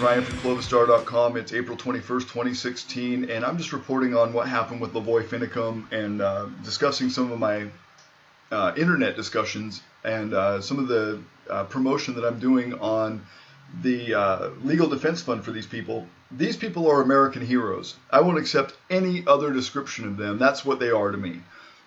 Ryan from Clovistar.com. It's April 21st, 2016, and I'm just reporting on what happened with Lavoy Finicum and discussing some of my internet discussions and some of the promotion that I'm doing on the legal defense fund for these people. These people are American heroes. I won't accept any other description of them. That's what they are to me.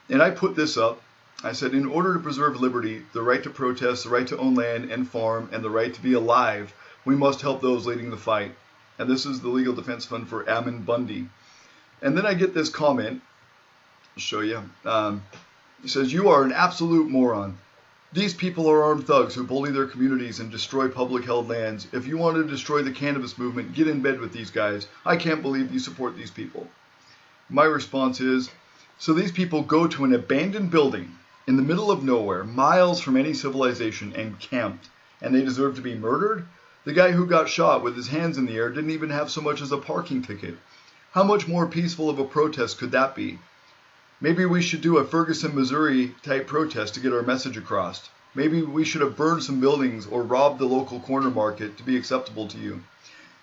And I put this up. I said, in order to preserve liberty, the right to protest, the right to own land and farm, and the right to be alive, we must help those leading the fight. And this is the Legal Defense Fund for Ammon Bundy. And then I get this comment. I'll show you. He says, you are an absolute moron. These people are armed thugs who bully their communities and destroy public held lands. If you want to destroy the cannabis movement, get in bed with these guys. I can't believe you support these people. My response is, so these people go to an abandoned building in the middle of nowhere, miles from any civilization, and camped, and they deserve to be murdered? The guy who got shot with his hands in the air didn't even have so much as a parking ticket. How much more peaceful of a protest could that be? Maybe we should do a Ferguson, Missouri type protest to get our message across. Maybe we should have burned some buildings or robbed the local corner market to be acceptable to you.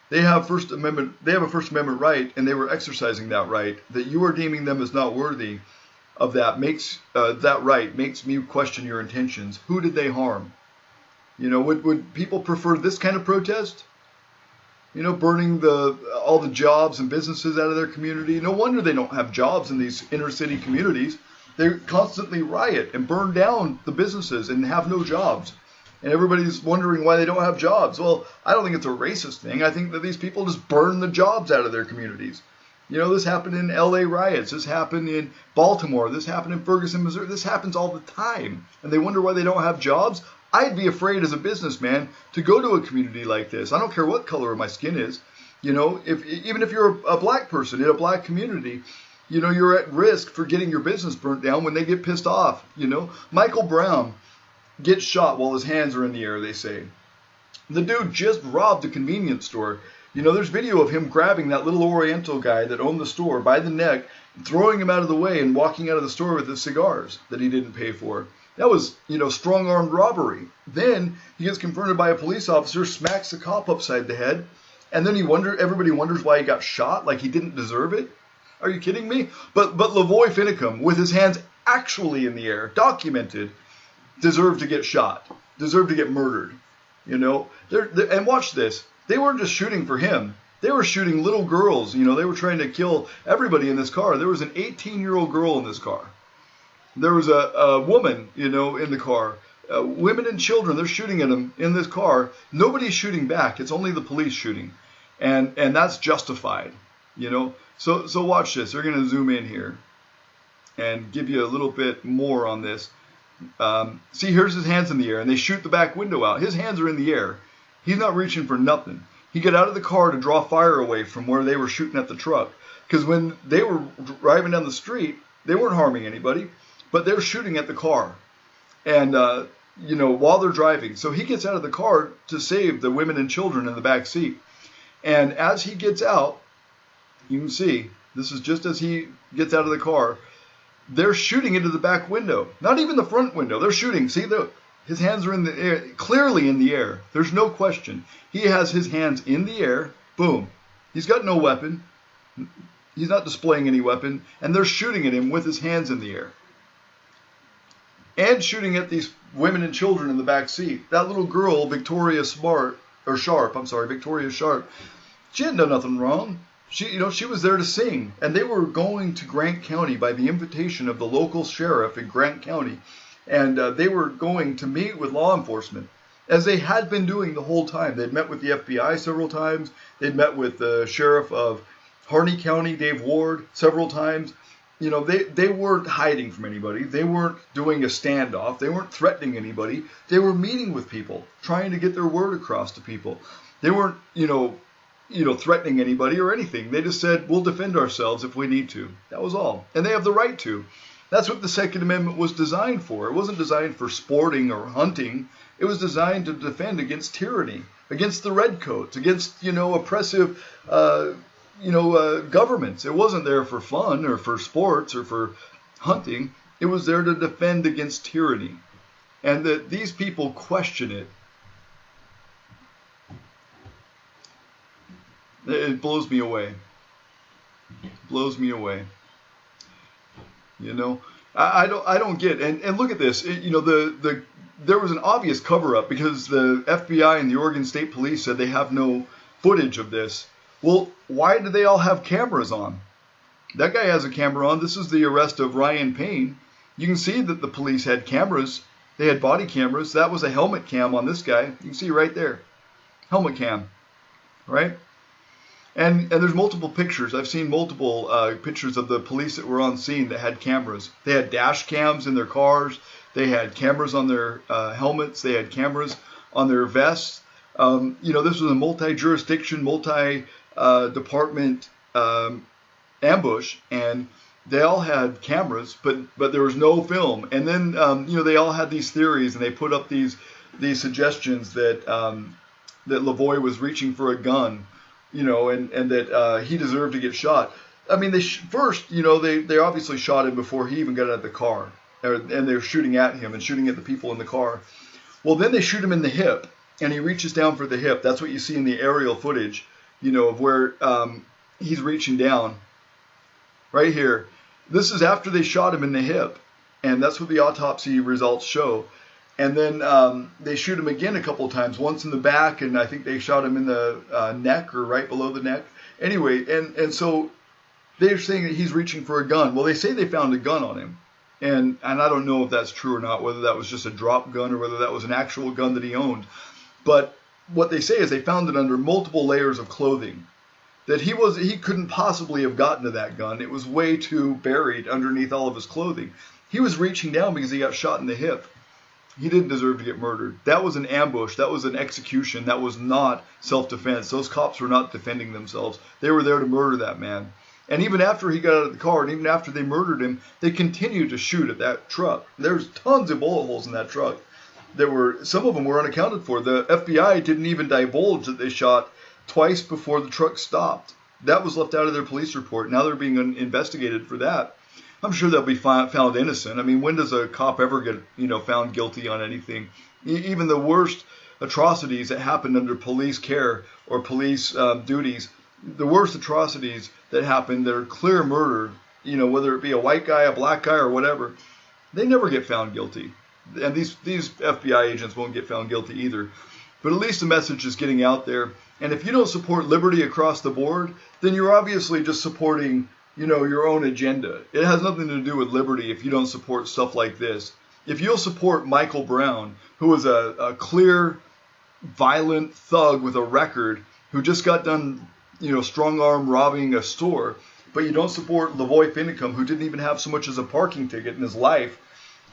They have a First Amendment right, and they were exercising that right. That you are deeming them as not worthy of that makes me question your intentions. Who did they harm? You know, would people prefer this kind of protest? You know, burning all the jobs and businesses out of their community. No wonder they don't have jobs in these inner city communities. They constantly riot and burn down the businesses and have no jobs. And everybody's wondering why they don't have jobs. Well, I don't think it's a racist thing. I think that these people just burn the jobs out of their communities. You know, this happened in LA riots. This happened in Baltimore. This happened in Ferguson, Missouri. This happens all the time. And they wonder why they don't have jobs. I'd be afraid as a businessman to go to a community like this. I don't care what color my skin is. You know, even if you're a black person in a black community, you know, you're at risk for getting your business burnt down when they get pissed off. You know, Michael Brown gets shot while his hands are in the air, they say. The dude just robbed a convenience store. You know, there's video of him grabbing that little Oriental guy that owned the store by the neck, throwing him out of the way and walking out of the store with his cigars that he didn't pay for. That was, you know, strong-armed robbery. Then he gets confronted by a police officer, smacks the cop upside the head, and then everybody wonders why he got shot, like he didn't deserve it. Are you kidding me? But Lavoy Finicum, with his hands actually in the air, documented, deserved to get shot, deserved to get murdered. You know, and watch this. They weren't just shooting for him. They were shooting little girls. You know, they were trying to kill everybody in this car. There was an 18-year-old girl in this car. There was a woman, you know, in the car. Women and children, they're shooting at them in this car. Nobody's shooting back. It's only the police shooting. And that's justified, you know. So watch this. They're going to zoom in here and give you a little bit more on this. See, here's his hands in the air, and they shoot the back window out. His hands are in the air. He's not reaching for nothing. He got out of the car to draw fire away from where they were shooting at the truck. Because when they were driving down the street, they weren't harming anybody, but they're shooting at the car. And, you know, while they're driving. So he gets out of the car to save the women and children in the back seat. And as he gets out, you can see, this is just as he gets out of the car, they're shooting into the back window. Not even the front window. They're shooting. See, his hands are in the air, clearly in the air. There's no question. He has his hands in the air. Boom. He's got no weapon. He's not displaying any weapon. And they're shooting at him with his hands in the air. And shooting at these women and children in the back seat. That little girl, Victoria Sharp, she hadn't done nothing wrong. She was there to sing, and they were going to Grant County by the invitation of the local sheriff in Grant County, and they were going to meet with law enforcement, as they had been doing the whole time. They'd met with the FBI several times. They'd met with the sheriff of Harney County, Dave Ward, several times. You know, they weren't hiding from anybody. They weren't doing a standoff. They weren't threatening anybody. They were meeting with people, trying to get their word across to people. They weren't, you know, threatening anybody or anything. They just said, we'll defend ourselves if we need to. That was all. And they have the right to. That's what the Second Amendment was designed for. It wasn't designed for sporting or hunting. It was designed to defend against tyranny, against the redcoats, against, you know, oppressive, governments. It wasn't there for fun or for sports or for hunting. It was there to defend against tyranny. And that these people question it. It blows me away. Blows me away. You know, I don't get. And look at this. You know, there was an obvious cover up because the FBI and the Oregon State Police said they have no footage of this. Well, why do they all have cameras on? That guy has a camera on. This is the arrest of Ryan Payne. You can see that the police had cameras. They had body cameras. That was a helmet cam on this guy. You can see right there. Helmet cam. Right? And there's multiple pictures. I've seen multiple pictures of the police that were on scene that had cameras. They had dash cams in their cars. They had cameras on their helmets. They had cameras on their vests. You know, this was a multi-jurisdiction, multi-department ambush, and they all had cameras, but there was no film. And then you know, they all had these theories, and they put up these suggestions that that Lavoie was reaching for a gun, you know, and that he deserved to get shot. I mean, first, you know, they obviously shot him before he even got out of the car, and they were shooting at him and shooting at the people in the car. Well, then they shoot him in the hip, and he reaches down for the hip. That's what you see in the aerial footage, you know, of where he's reaching down right here. This is after they shot him in the hip, and that's what the autopsy results show. And then they shoot him again a couple of times, once in the back, and I think they shot him in the neck or right below the neck. Anyway, and so they're saying that he's reaching for a gun. Well, they say they found a gun on him, and I don't know if that's true or not, whether that was just a drop gun or whether that was an actual gun that he owned. But what they say is they found it under multiple layers of clothing. That he couldn't possibly have gotten to that gun. It was way too buried underneath all of his clothing. He was reaching down because he got shot in the hip. He didn't deserve to get murdered. That was an ambush. That was an execution. That was not self-defense. Those cops were not defending themselves. They were there to murder that man. And even after he got out of the car, and even after they murdered him, they continued to shoot at that truck. There's tons of bullet holes in that truck. Some of them were unaccounted for. The FBI didn't even divulge that they shot twice before the truck stopped. That was left out of their police report. Now they're being investigated for that. I'm sure they'll be found innocent. I mean, when does a cop ever get, you know, found guilty on anything? Even the worst atrocities that happened under police care or police duties, the worst atrocities that happen that are clear murder, you know, whether it be a white guy, a black guy, or whatever, they never get found guilty. And these FBI agents won't get found guilty either. But at least the message is getting out there. And if you don't support liberty across the board, then you're obviously just supporting, you know, your own agenda. It has nothing to do with liberty if you don't support stuff like this. If you'll support Michael Brown, who was a clear, violent thug with a record, who just got done, you know, strong-arm robbing a store, but you don't support Lavoie Finicum, who didn't even have so much as a parking ticket in his life,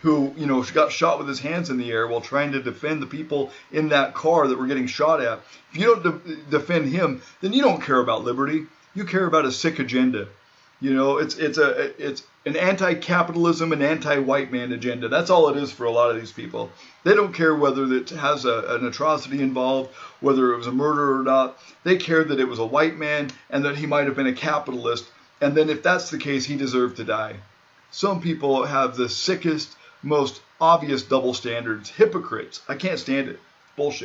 who, you know, got shot with his hands in the air while trying to defend the people in that car that were getting shot at. If you don't defend him, then you don't care about liberty. You care about a sick agenda. You know, it's an anti-capitalism and anti-white man agenda. That's all it is for a lot of these people. They don't care whether it has an atrocity involved, whether it was a murder or not. They care that it was a white man and that he might have been a capitalist. And then if that's the case, he deserved to die. Some people have the sickest, most obvious double standards. Hypocrites. I can't stand it. Bullshit.